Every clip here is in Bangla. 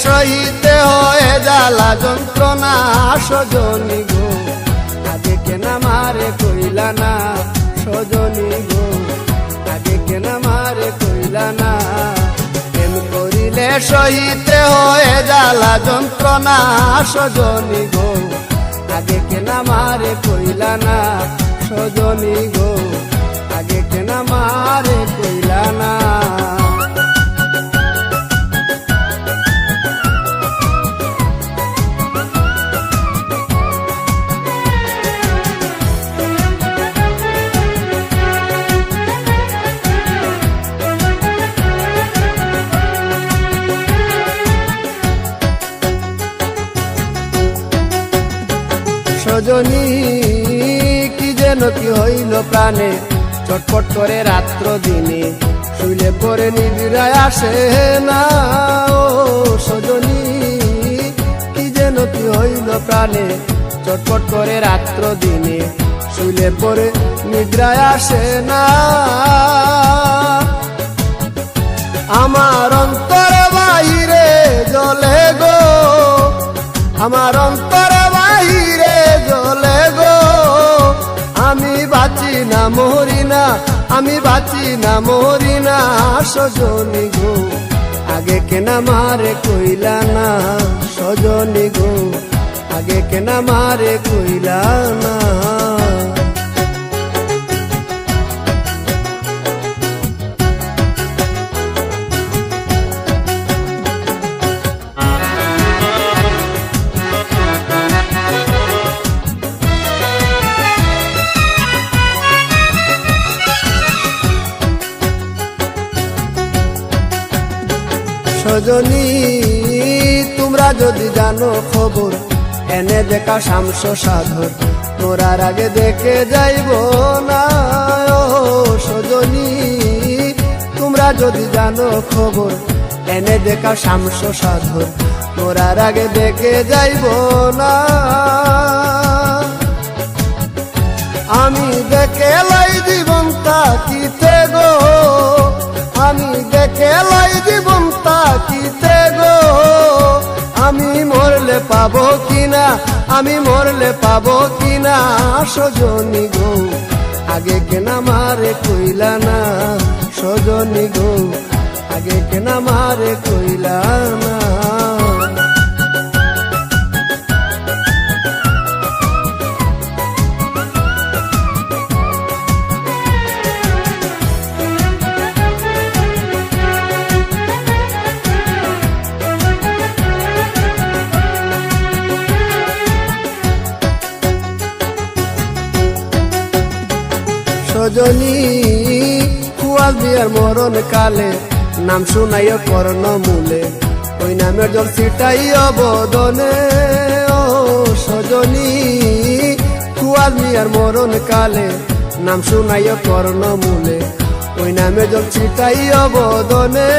সহিতে হয়ে জ্বালা যন্ত্রণা সজনী গো, আগে কেন আমারে কইলা না সজনী গো, আগে কেন আমারে কইলা না। প্রেম করিলে সহিতে হয়ে জ্বালা যন্ত্রণা সজনী গো, আগে কেন আমারে কইলা না সজনী গো, আগে কেন আমারে কইলা না। সজনী কি যেন কি হইল প্রাণে, চটপট করে রাত্র দিনে, শুইলে পরে নিবিড়ায় আসে না। ও সজনী কি যেন কি হইল প্রাণে, চটপট করে রাত্র দিনে, শুইলে পরে নিদ্রায় আসে না। আমার অন্তর বাহিরে জ্বলে গো, আমার অন্তর বাহিরে জ্বলে গো, আমি বাঁচি না মরি না, আমি বাঁচি না মরি না সজনী গো, আগে কেন আমারে কইলা না সজনী গো, আগে কেন আমারে কইলা না। সজনী তোমরা যদি জানো খবর, এনে দেখা শামস সাধর, মোরার আগে দেখে যাইব না। ও সজনী তোমরা যদি জানো খবর, এনে দেখা শামস সাধর, মোরার আগে দেখে যাইব না। আমি দেখে লাই জীবন তাকিতে গো, আমি দেখে লাই জীবন তাকিতে গো, আমি মরলে পাবো কিনা, আমি মরলে পাবো কিনা সজনী গো, আগে কেন আমারে কইলা না সজনী গো, আগে কেন আমারে কইলা না। সজনী কুয়াল বিয়ার মরণ কালে, নাম শুনাইও কর্ণ মূলে, ওই নামের জল ছিটাইও বদনে। ও সজনী কুয়াল বিয়ার মরণ কালে, নাম শুনাইও কর্ণ মূলে, ওই নামের জল ছিটাইও বদনে।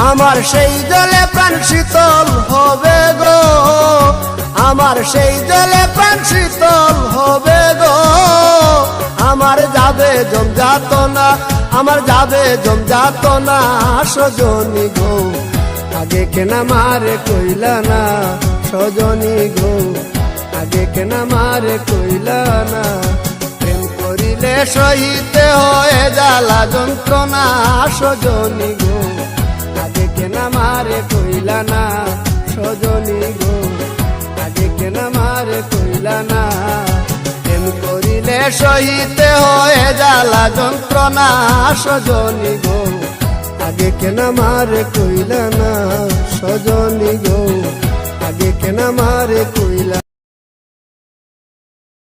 আমার সেই জলে প্রাণ শীতল হবে গো, আমার সেই জলে প্রাণ শীতল হবে গো, আমার যাবে জমযাতনা, আমার যাবে জমযাতনা সজনী গো, আগে কেন আমারে কইলা না সজনী গো, আগে কেন আমারে কইলা না। প্রেম করিলে সহিতে হয়ে জ্বালা যন্ত্রণা সজনী গো, আগে কেন আমারে কইলা না সজনী গো, আগে কেন আমারে কইলা না। প্রেম করিলে সহিতে হয়ে জ্বালা যন্ত্রণা সজনী গো, আগে কেন আমারে কইলা না সজনী গো, আগে কেন আমারে কইলা।